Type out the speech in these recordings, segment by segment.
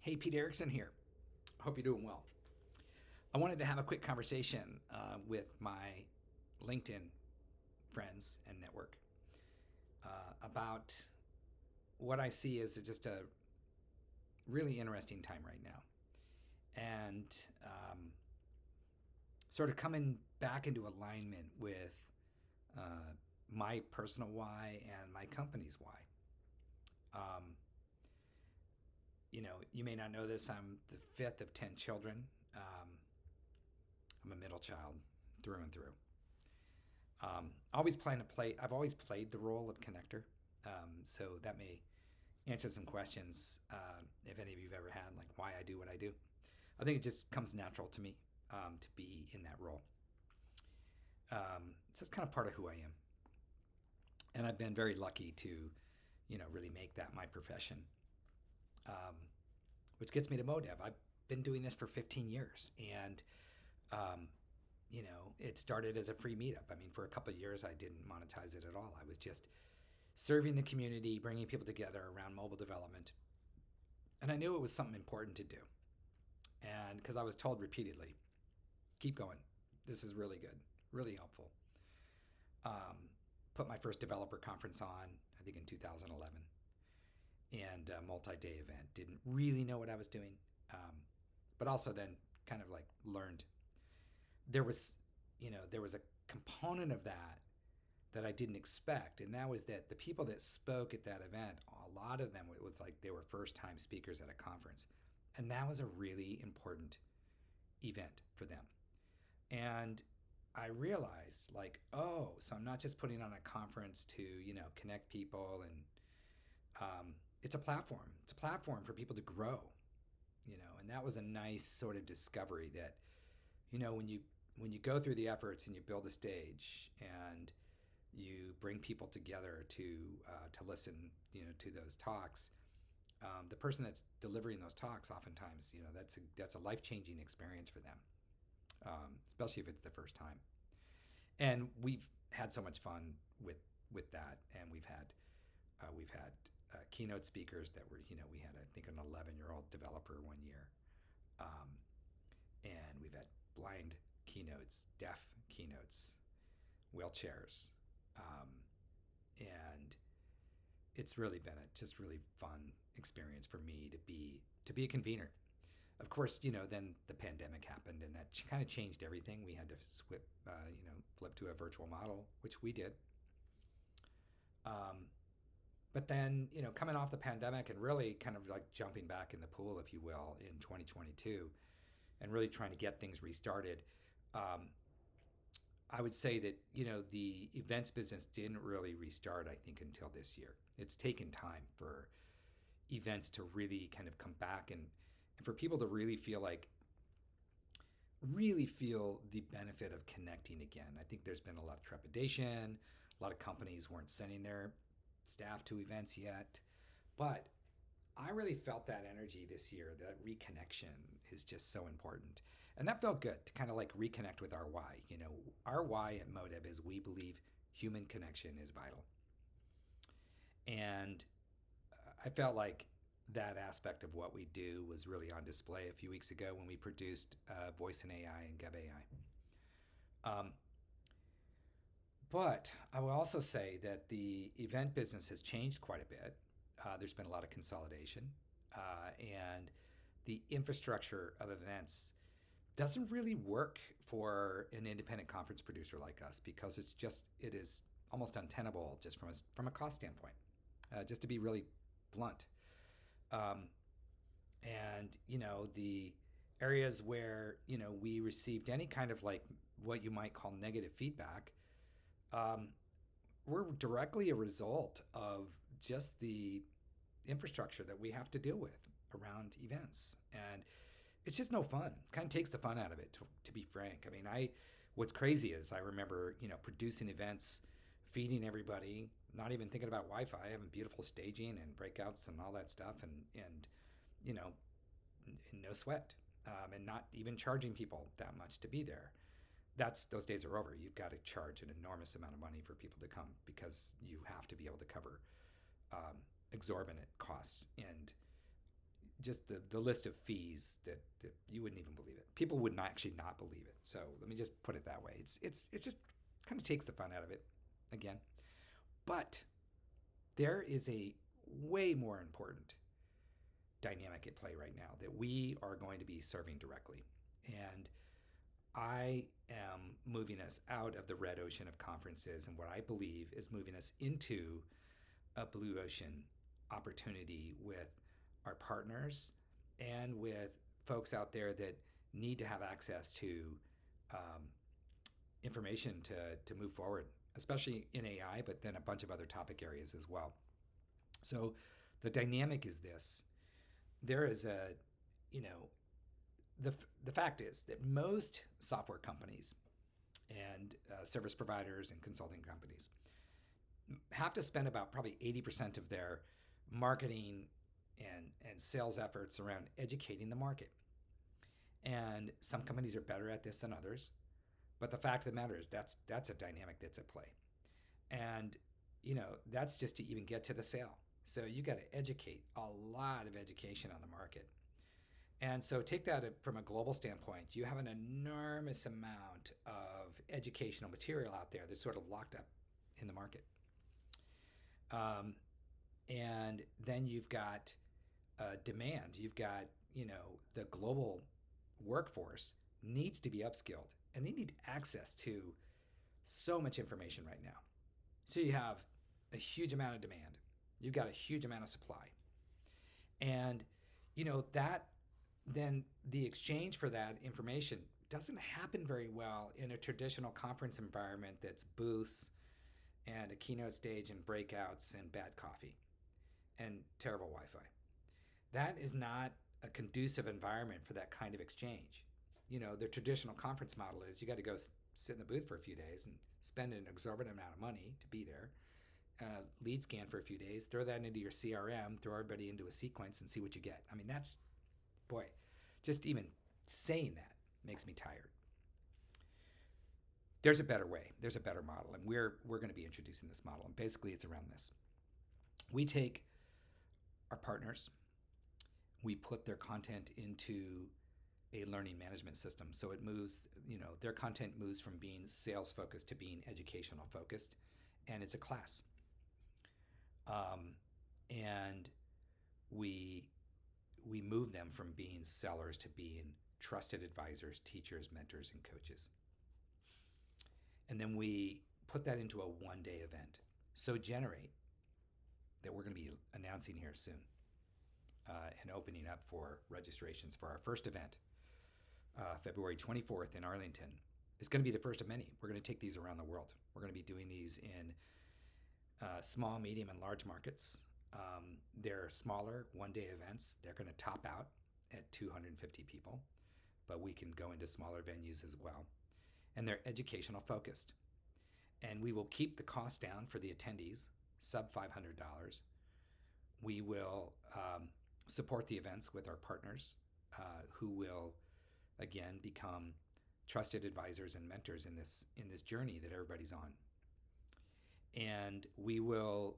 Hey, Pete Erickson here. Hope you're doing well. I wanted to have a quick conversation with my LinkedIn friends and network about what I see as just a really interesting time right now. And sort of coming back into alignment with my personal why and my company's why. Um, you may not know this. I'm the fifth of 10 children. I'm a middle child through and through. Always plan to play. I've always played the role of connector. So that may answer some questions if any of you've ever had, like why I do what I do. I think it just comes natural to me to be in that role. So it's kind of part of who I am. And I've been very lucky to, really make that my profession. Which gets me to Modev. I've been doing this for 15 years. And it started as a free meetup. I mean, for a couple of years, I didn't monetize it at all. I was just serving the community, bringing people together around mobile development. And I knew it was something important to do. And because I was told repeatedly, keep going. This is really good, really helpful. Put my first developer conference on, I think in 2011, and a multi-day event. Didn't really know what I was doing, but also then kind of like learned. There was a component of that I didn't expect, and that was that the people that spoke at that event, a lot of them, it was like they were first-time speakers at a conference, and that was a really important event for them. And I realized, like, oh, so I'm not just putting on a conference to connect people, and it's a platform. It's a platform for people to grow, and that was a nice sort of discovery that, when you go through the efforts and you build a stage and you bring people together to listen, to those talks, the person that's delivering those talks, oftentimes, that's a life-changing experience for them, especially if it's the first time. And we've had so much fun with that, and we've had keynote speakers that were, we had, I think, an 11-year-old developer one year. And we've had blind keynotes, deaf keynotes, wheelchairs. And it's really been a just really fun experience for me to be a convener. Of course, then the pandemic happened, and that kind of changed everything. We had to flip to a virtual model, which we did. But then, coming off the pandemic and really kind of like jumping back in the pool, if you will, in 2022, and really trying to get things restarted, I would say that, the events business didn't really restart, I think, until this year. It's taken time for events to really kind of come back and for people to really feel the benefit of connecting again. I think there's been a lot of trepidation. A lot of companies weren't sending their staff to events yet, but I really felt that energy this year. That reconnection is just so important, and that felt good to kind of like reconnect with our why. Our why at Modev is we believe human connection is vital, and I felt like that aspect of what we do was really on display a few weeks ago when we produced Voice and AI and Gov AI. But I will also say that the event business has changed quite a bit. There's been a lot of consolidation, and the infrastructure of events doesn't really work for an independent conference producer like us because it is almost untenable just from a cost standpoint. Just to be really blunt, and the areas where we received any kind of like what you might call negative feedback. We're directly a result of just the infrastructure that we have to deal with around events. And it's just no fun. Kind of takes the fun out of it, to be frank. I mean, what's crazy is I remember, producing events, feeding everybody, not even thinking about Wi-Fi, having beautiful staging and breakouts and all that stuff. And no sweat, and not even charging people that much to be there. Those days are over. You've got to charge an enormous amount of money for people to come because you have to be able to cover exorbitant costs. And just the list of fees that you wouldn't even believe it. People would not actually not believe it. So let me just put it that way. It's just kind of takes the fun out of it again. But there is a way more important dynamic at play right now that we are going to be serving directly. And I am moving us out of the red ocean of conferences and what I believe is moving us into a blue ocean opportunity with our partners and with folks out there that need to have access to um, information to move forward, especially in AI, but then a bunch of other topic areas as well. So the dynamic is this: there is a, you know, the fact is that most software companies and service providers and consulting companies have to spend about probably 80% of their marketing and sales efforts around educating the market. And some companies are better at this than others. But the fact of the matter is that's a dynamic that's at play. And, that's just to even get to the sale. So you got to educate, a lot of education on the market. And so take that from a global standpoint. You have an enormous amount of educational material out there that's sort of locked up in the market. And then you've got demand. You've got, the global workforce needs to be upskilled and they need access to so much information right now. So you have a huge amount of demand. You've got a huge amount of supply. And, that then the exchange for that information doesn't happen very well in a traditional conference environment that's booths and a keynote stage and breakouts and bad coffee and terrible Wi-Fi. That is not a conducive environment for that kind of exchange. The traditional conference model is you got to go sit in the booth for a few days and spend an exorbitant amount of money to be there, lead scan for a few days, throw that into your CRM, throw everybody into a sequence and see what you get. I mean, boy, just even saying that makes me tired. There's a better way. There's a better model, and we're going to be introducing this model. And basically, it's around this. We take our partners, we put their content into a learning management system. So it moves, their content moves from being sales focused to being educational focused, and it's a class. And we move them from being sellers to being trusted advisors, teachers, mentors, and coaches. And then we put that into a one-day event. So Generate, that we're going to be announcing here soon, and opening up for registrations for our first event, February 24th in Arlington, is going to be the first of many. We're going to take these around the world. We're going to be doing these in small, medium, and large markets. They're smaller one-day events. They're going to top out at 250 people, but we can go into smaller venues as well. And they're educational focused. And we will keep the cost down for the attendees, sub $500. We will support the events with our partners who will, again, become trusted advisors and mentors in this journey that everybody's on. And we will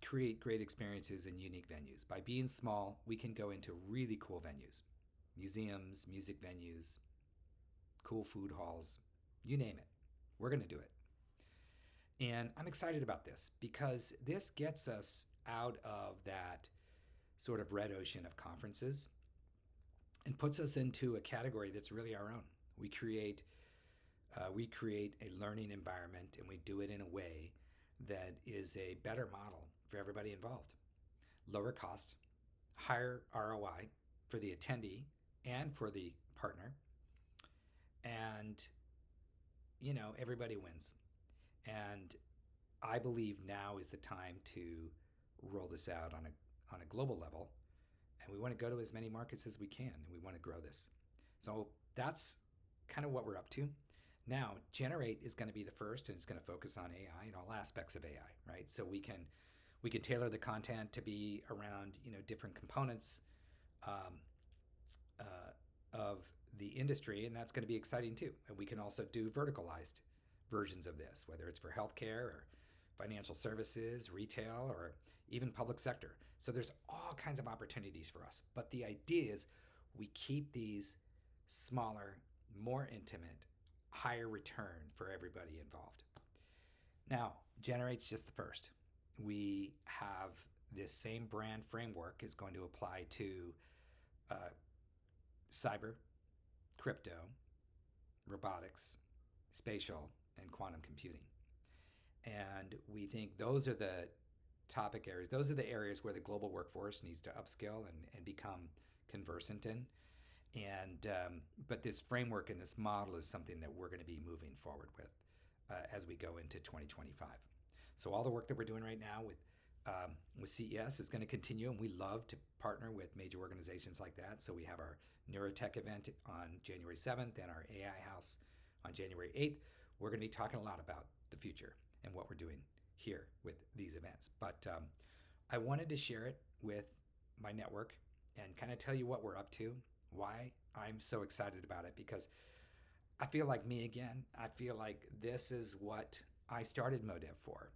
create great experiences in unique venues. By being small, we can go into really cool venues, museums, music venues, cool food halls, you name it. We're going to do it. And I'm excited about this because this gets us out of that sort of red ocean of conferences and puts us into a category that's really our own. We create a learning environment, and we do it in a way that is a better model for everybody involved. Lower cost, higher ROI for the attendee and for the partner. And, everybody wins. And I believe now is the time to roll this out on a global level. And we want to go to as many markets as we can, and we want to grow this. So that's kind of what we're up to. Now, Generate is going to be the first, and it's going to focus on AI and all aspects of AI, right? So we can tailor the content to be around, different components of the industry, and that's going to be exciting too. And we can also do verticalized versions of this, whether it's for healthcare or financial services, retail, or even public sector. So there's all kinds of opportunities for us. But the idea is we keep these smaller, more intimate, higher return for everybody involved. Now, Generate's just the first. We have this same brand framework is going to apply to uh, cyber, crypto, robotics, spatial, and quantum computing. And we think those are the topic areas. Those are the areas where the global workforce needs to upskill and become conversant in. And but this framework and this model is something that we're going to be moving forward with as we go into 2025. So all the work that we're doing right now with CES is going to continue, and we love to partner with major organizations like that. So we have our Neurotech event on January 7th and our AI House on January 8th. We're going to be talking a lot about the future and what we're doing here with these events. But I wanted to share it with my network and kind of tell you what we're up to, why I'm so excited about it, because I feel like me again. I feel like this is what I started Modev for.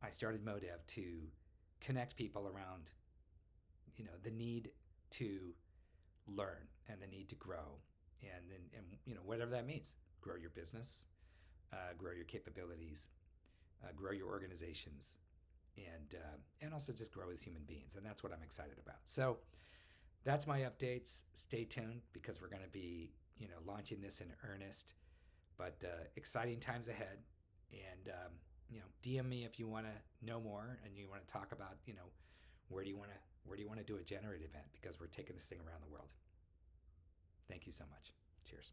I started Modev to connect people around, the need to learn and the need to grow, and whatever that means. Grow your business, grow your capabilities, grow your organizations, and also just grow as human beings. And that's what I'm excited about. So that's my updates. Stay tuned because we're going to be launching this in earnest. But exciting times ahead. And DM me if you want to know more and you want to talk about where do you want to do a Generate event, because we're taking this thing around the world. Thank you so much. Cheers.